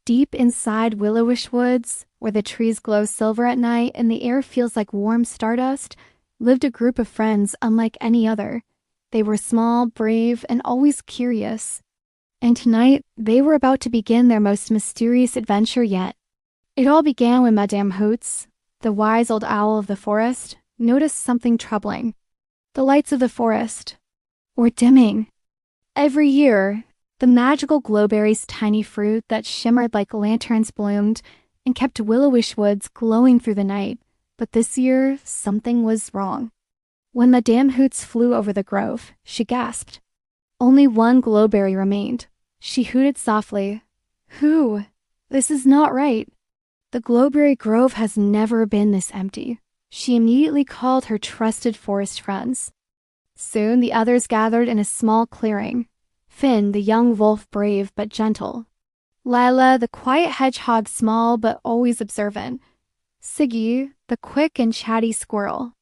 Deep inside Willowish woods, where the trees glow silver at night and the air feels like warm stardust, lived a group of friends unlike any other. They were small, brave, and always curious. And tonight, they were about to begin their most mysterious adventure yet. It all began when Madame Hoots, the wise old owl of the forest, noticed something troubling. The lights of the forest were dimming. Every year, the magical glowberries' tiny fruit that shimmered like lanterns bloomed and kept Willowish woods glowing through the night. But this year, something was wrong. When Madame Hoots flew over the grove, she gasped. Only one glowberry remained. She hooted softly. "Who? This is not right." The Glowberry Grove has never been this empty. She immediately called her trusted forest friends. Soon the others gathered in a small clearing. Finn, the young wolf, brave but gentle. Yellaw, the quiet hedgehog, small but always observant. Siggy, the quick and chatty squirrel.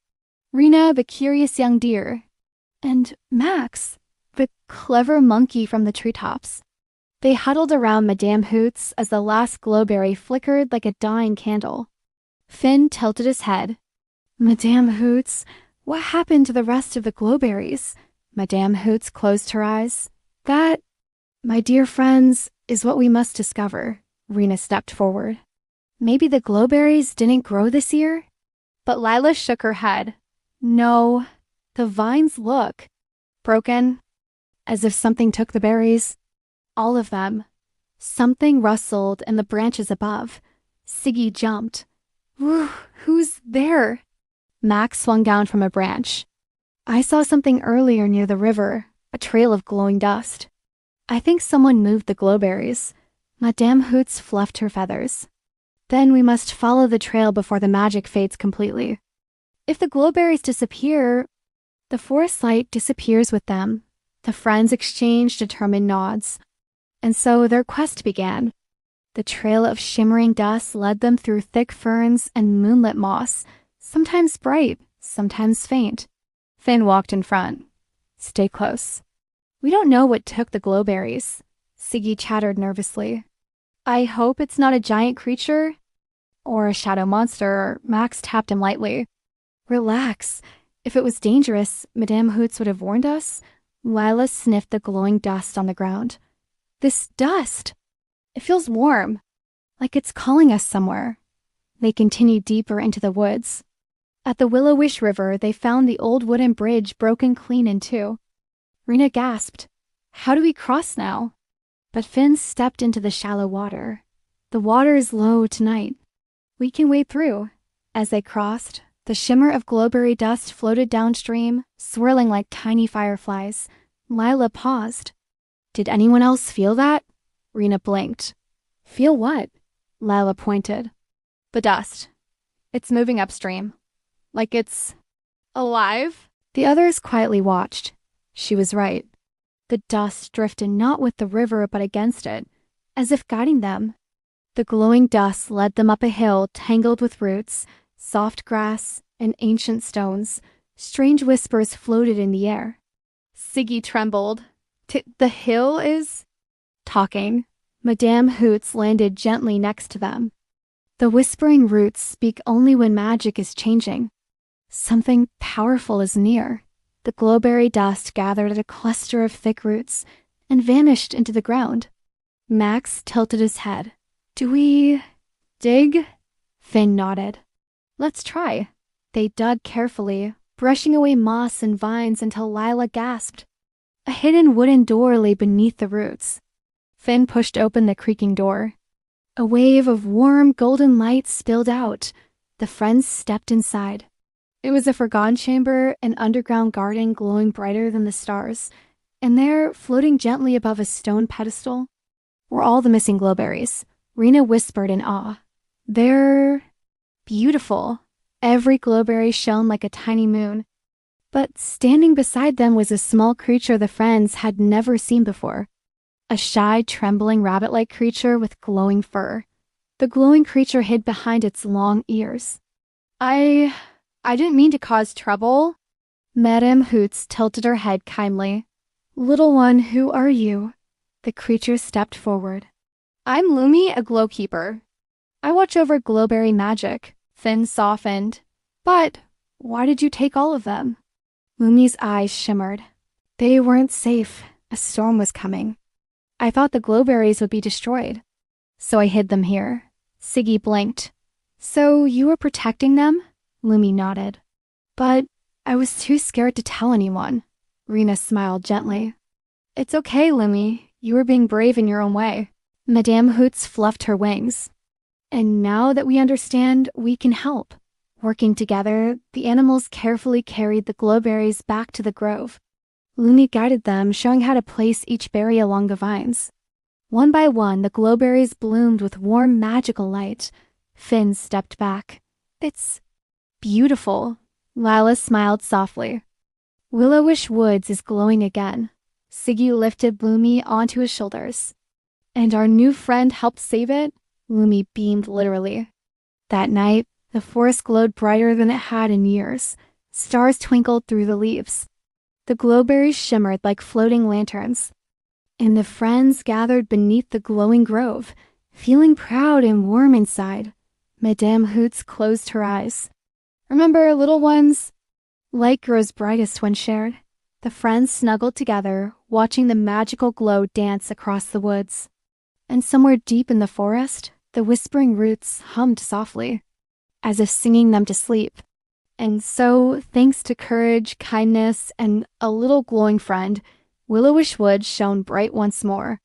Rena, the curious young deer. And Max, the clever monkey from the treetops. They huddled around Madame Hoots as the last glowberry flickered like a dying candle. Finn tilted his head. "Madame Hoots, what happened to the rest of the glowberries?" Madame Hoots closed her eyes. "That, my dear friends, is what we must discover." Rena stepped forward. "Maybe the glowberries didn't grow this year?" But Lila shook her head. "No, the vines look broken, as if something took the berries. All of them." Something rustled in the branches above. Siggy jumped. "Who's there?" Max swung down from a branch. "I saw something earlier near the river, a trail of glowing dust. I think someone moved the glowberries." Madame Hoots fluffed her feathers. "Then we must follow the trail before the magic fades completely. If the glowberries disappear, the forest light disappears with them." The friends exchanged determined nods. And so their quest began. The trail of shimmering dust led them through thick ferns and moonlit moss, sometimes bright, sometimes faint. Finn walked in front. "Stay close. We don't know what took the glowberries." Siggy chattered nervously. "I hope it's not a giant creature or a shadow monster." Max tapped him lightly. "Relax. If it was dangerous, Madame Hoots would have warned us." Lila sniffed the glowing dust on the ground. "This dust, it feels warm, like it's calling us somewhere." They continued deeper into the woods. At the Willowwish River, they found the old wooden bridge broken clean in two. Rena gasped. "How do we cross now?" But Finn stepped into the shallow water. "The water is low tonight. We can wade through." As they crossed, the shimmer of glowberry dust floated downstream, swirling like tiny fireflies. Lila paused. "Did anyone else feel that?" Rena blinked. "Feel what?" Lila pointed. "The dust. It's moving upstream. Like it's alive." The others quietly watched. She was right. The dust drifted not with the river but against it, as if guiding them. The glowing dust led them up a hill tangled with roots, soft grass, and ancient stones. Strange whispers floated in the air. Siggy trembled. "The hill is talking." Madame Hoots landed gently next to them. "The whispering roots speak only when magic is changing. Something powerful is near." The glowberry dust gathered at a cluster of thick roots and vanished into the ground. Max tilted his head. "Do we dig?" Finn nodded. "Let's try." They dug carefully, brushing away moss and vines until Lila gasped. A hidden wooden door lay beneath the roots. Finn pushed open the creaking door. A wave of warm golden light spilled out. The friends stepped inside. It was a forgotten chamber, an underground garden glowing brighter than the stars. And there, floating gently above a stone pedestal, were all the missing glowberries. Rena whispered in awe. "They're beautiful." Every glowberry shone like a tiny moon. But standing beside them was a small creature the friends had never seen before. A shy, trembling rabbit-like creature with glowing fur. The glowing creature hid behind its long ears. I didn't mean to cause trouble." Madame Hoots tilted her head kindly. "Little one, who are you?" The creature stepped forward. I'm Lumi, a glowkeeper. I watch over glowberry magic. Finn softened. But why did you take all of them? Lumi's eyes shimmered. They weren't safe. A storm was coming. I thought the glowberries would be destroyed. So I hid them here. Siggy blinked. So you were protecting them? Lumi nodded. But I was too scared to tell anyone. Rena smiled gently. It's okay, Lumi. You were being brave in your own way. Madame Hoots fluffed her wings. And now that we understand, we can help. Working together, the animals carefully carried the glowberries back to the grove. Lumi guided them, showing how to place each berry along the vines. One by one, the glowberries bloomed with warm, magical light. Finn stepped back. It's beautiful. Lila smiled softly. Willowwish Woods is glowing again. Siggy lifted Lumi onto his shoulders. And our new friend helped save it? Lumi beamed literally. That night, the forest glowed brighter than it had in years. Stars twinkled through the leaves. The glowberries shimmered like floating lanterns. And the friends gathered beneath the glowing grove, feeling proud and warm inside. Madame Hoots closed her eyes. Remember, little ones? Light grows brightest when shared. The friends snuggled together, watching the magical glow dance across the woods. And somewhere deep in the forest, the whispering roots hummed softly, as if singing them to sleep. And so, thanks to courage, kindness, and a little glowing friend, Willowishwood shone bright once more.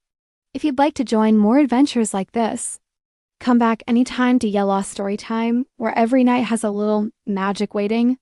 If you'd like to join more adventures like this, come back anytime to Yellaw Storytime, where every night has a little magic waiting.